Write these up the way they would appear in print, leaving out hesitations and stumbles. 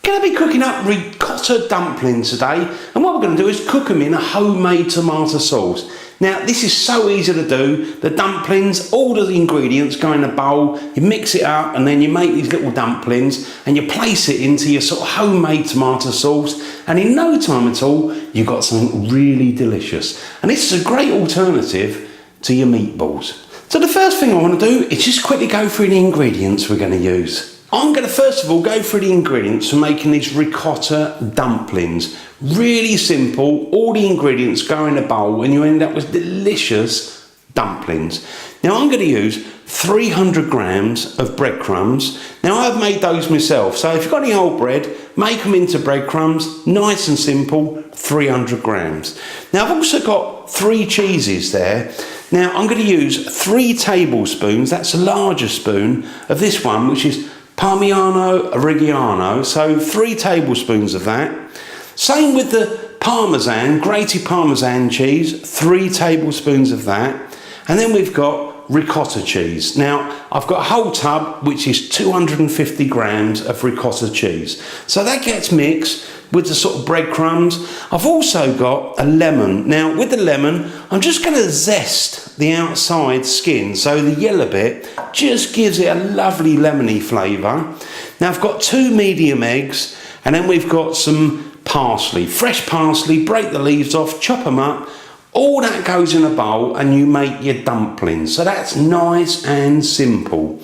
Going to be cooking up ricotta dumplings today, and what we're going to do is cook them in a homemade tomato sauce. Now this is so easy to do. The dumplings, all of the ingredients go in a bowl, you mix it up and then you make these little dumplings and you place it into your sort of homemade tomato sauce, and in no time at all you've got something really delicious. And this is a great alternative to your meatballs. So the first thing I want to do is just quickly go through the ingredients we're going to use. I'm going to first of all go through the ingredients for making these ricotta dumplings. Really simple, all the ingredients go in a bowl and you end up with delicious dumplings. Now I'm going to use 300 grams of breadcrumbs. Now I've made those myself, so if you've got any old bread, make them into breadcrumbs, nice and simple, 300 grams. Now I've also got 3 cheeses there. Now I'm going to use 3 tablespoons, that's a larger spoon, of this one, which is Parmigiano Reggiano, so 3 tablespoons of that. Same with the Parmesan, grated Parmesan cheese, 3 tablespoons of that. And then we've got ricotta cheese. Now, I've got a whole tub, which is 250 grams of ricotta cheese. So that gets mixed with the sort of breadcrumbs. I've also got a lemon. Now, with the lemon, I'm just going to zest the outside skin, so the yellow bit just gives it a lovely lemony flavour. Now, I've got 2 medium eggs, and then we've got some parsley, fresh parsley, break the leaves off, chop them up. All that goes in a bowl and you make your dumplings. So that's nice and simple.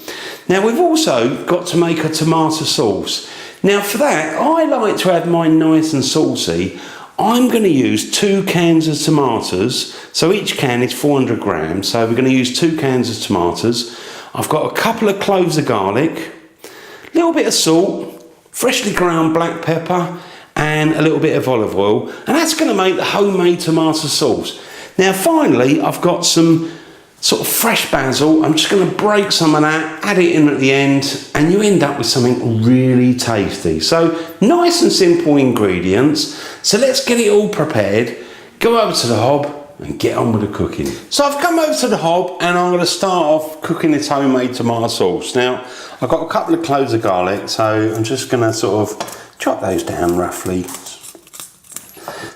Now we've also got to make a tomato sauce. Now for that, I like to have mine nice and saucy. I'm going to use 2 cans of tomatoes. So each can is 400 grams. So we're going to use 2 cans of tomatoes. I've got a couple of cloves of garlic, a little bit of salt, freshly ground black pepper, and a little bit of olive oil, and that's going to make the homemade tomato sauce. Now finally I've got some sort of fresh basil. I'm just going to break some of that, add it in at the end, and you end up with something really tasty. So nice and simple ingredients. So let's get it all prepared, go over to the hob and get on with the cooking. So I've come over to the hob and I'm going to start off cooking this homemade tomato sauce. Now I've got a couple of cloves of garlic, so I'm just going to sort of chop those down roughly.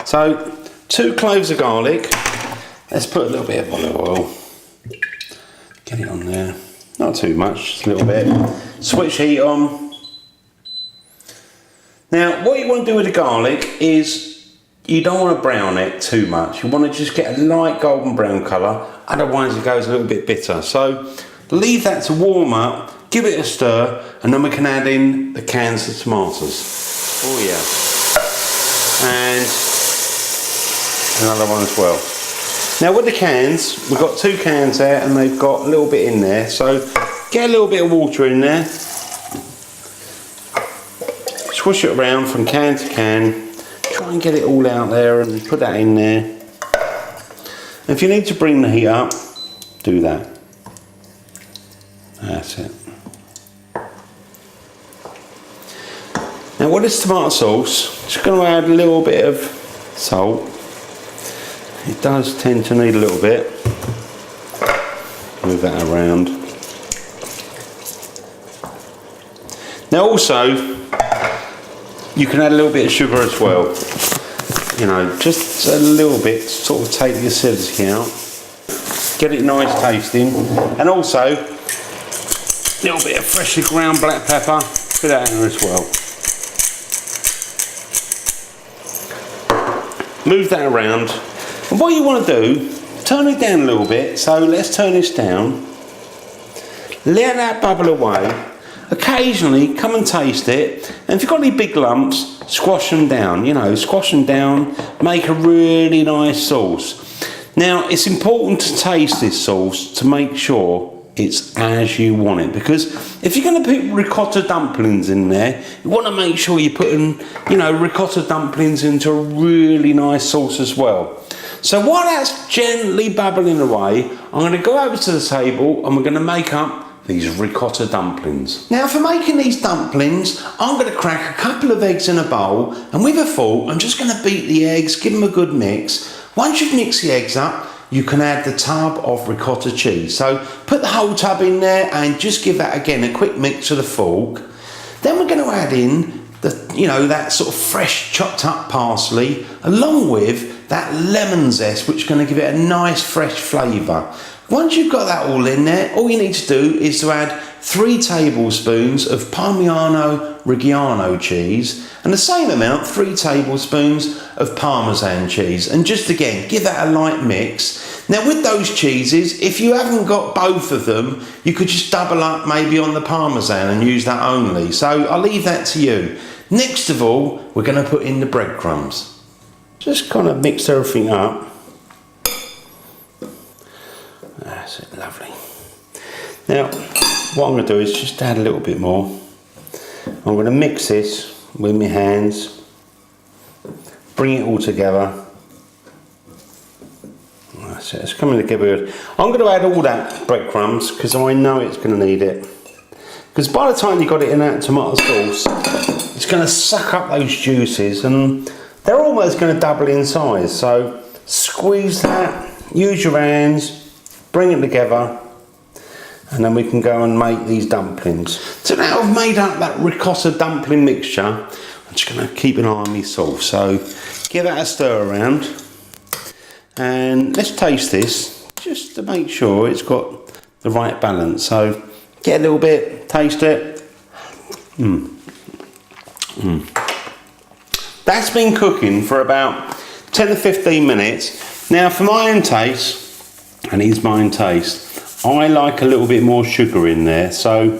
So 2 cloves of garlic. Let's put a little bit of olive oil. Get it on there. Not too much, just a little bit. Switch heat on. Now what you want to do with the garlic is you don't want to brown it too much. You want to just get a light golden brown colour, otherwise it goes a little bit bitter. So leave that to warm up, give it a stir, and then we can add in the cans of tomatoes. Oh yeah, and another one as well. Now with the cans, we've got 2 cans there and they've got a little bit in there, so get a little bit of water in there, swish it around from can to can, try and get it all out there and put that in there. And if you need to bring the heat up, do that. That's it. Now with this tomato sauce, just going to add a little bit of salt. It does tend to need a little bit. Move that around. Now also, you can add a little bit of sugar as well. You know, just a little bit to sort of take the acidity out. Get it nice tasting. And also, a little bit of freshly ground black pepper. Put that in there as well. Move that around, and what you want to do, turn it down a little bit. So let's turn this down, let that bubble away. Occasionally come and taste it, and if you've got any big lumps, squash them down. You know, squash them down, make a really nice sauce. Now it's important to taste this sauce to make sure it's as you want it, because if you're going to put ricotta dumplings in there, you want to make sure you're putting, you know, ricotta dumplings into a really nice sauce as well. So while that's gently bubbling away, I'm going to go over to the table and we're going to make up these ricotta dumplings. Now for making these dumplings, I'm going to crack a couple of eggs in a bowl, and with a fork I'm just going to beat the eggs, give them a good mix. Once you've mixed the eggs up, you can add the tub of ricotta cheese. So put the whole tub in there and just give that again a quick mix with a fork. Then we're going to add in that sort of fresh chopped up parsley, along with that lemon zest, which is going to give it a nice fresh flavour. Once you've got that all in there, all you need to do is to add 3 tablespoons of Parmigiano Reggiano cheese and the same amount, 3 tablespoons of Parmesan cheese, and just again give that a light mix. Now with those cheeses, if you haven't got both of them, you could just double up maybe on the Parmesan and use that only. So I'll leave that to you. Next of all, we're going to put in the breadcrumbs. Just kind of mix everything up. That's it, lovely. Now, what I'm going to do is just add a little bit more. I'm going to mix this with my hands, bring it all together. That's it, it's coming together good. I'm going to add all that breadcrumbs because I know it's going to need it. Because by the time you got it in that tomato sauce, it's going to suck up those juices and they're almost going to double in size. So squeeze that, use your hands, bring it together, and then we can go and make these dumplings. So now I've made up that ricotta dumpling mixture, I'm just going to keep an eye on my sauce. So give that a stir around, and let's taste this just to make sure it's got the right balance. So get a little bit, taste it. That's been cooking for about 10 to 15 minutes. Now for my own taste, and here's my own taste, I like a little bit more sugar in there. So,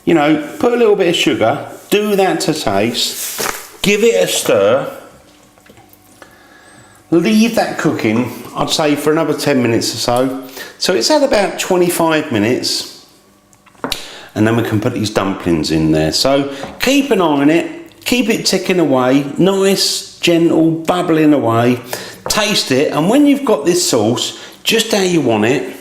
put a little bit of sugar, do that to taste, give it a stir, leave that cooking, I'd say for another 10 minutes or so. So it's at about 25 minutes, and then we can put these dumplings in there. So keep an eye on it, keep it ticking away, nice, gentle, bubbling away, taste it, and when you've got this sauce just how you want it,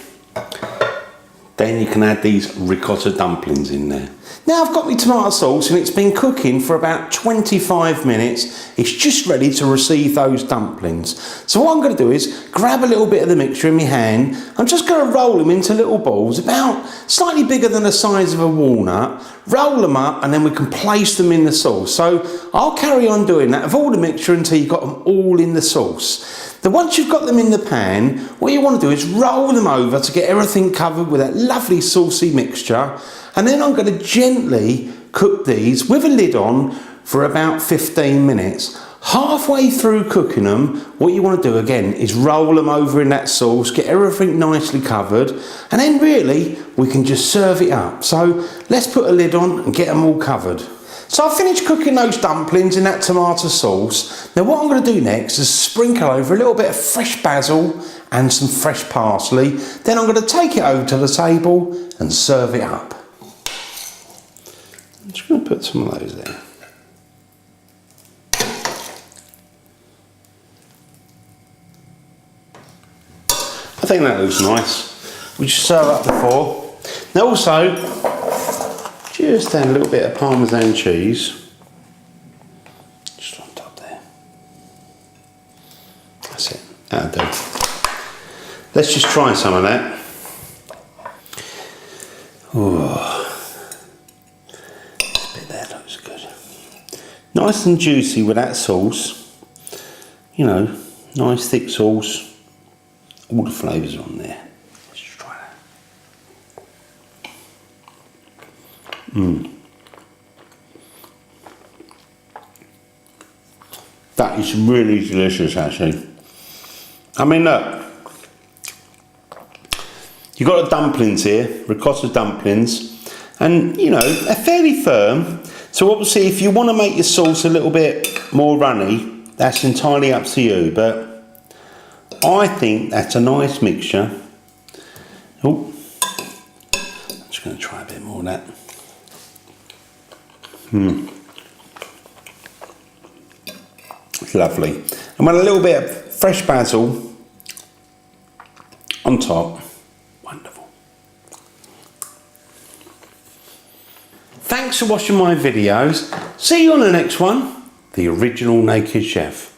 then you can add these ricotta dumplings in there. Now I've got my tomato sauce and it's been cooking for about 25 minutes. It's just ready to receive those dumplings. So what I'm going to do is grab a little bit of the mixture in my hand. I'm just going to roll them into little balls, about slightly bigger than the size of a walnut. Roll them up and then we can place them in the sauce. So I'll carry on doing that of all the mixture until you've got them all in the sauce. Then once you've got them in the pan, what you want to do is roll them over to get everything covered with that lovely saucy mixture. And then I'm going to gently cook these with a lid on for about 15 minutes. Halfway through cooking them, what you want to do again is roll them over in that sauce, get everything nicely covered, and then really we can just serve it up. So let's put a lid on and get them all covered. So I've finished cooking those dumplings in that tomato sauce. Now what I'm going to do next is sprinkle over a little bit of fresh basil and some fresh parsley. Then I'm going to take it over to the table and serve it up. I'm just going to put some of those there. I think that looks nice. We just serve up the 4. Now also, just add a little bit of Parmesan cheese. Just on top there. That's it. That'll do. Let's just try some of that. Oh. This bit there looks good. Nice and juicy with that sauce. Nice thick sauce. All the flavours on there. Let's just try that. That is really delicious, actually. I mean, look. You've got the dumplings here, ricotta dumplings, and they're fairly firm. So obviously, if you want to make your sauce a little bit more runny, that's entirely up to you. But I think that's a nice mixture. Oh, I'm just going to try a bit more of that. It's lovely. And with a little bit of fresh basil on top. Wonderful. Thanks for watching my videos. See you on the next one. The Original Naked Chef.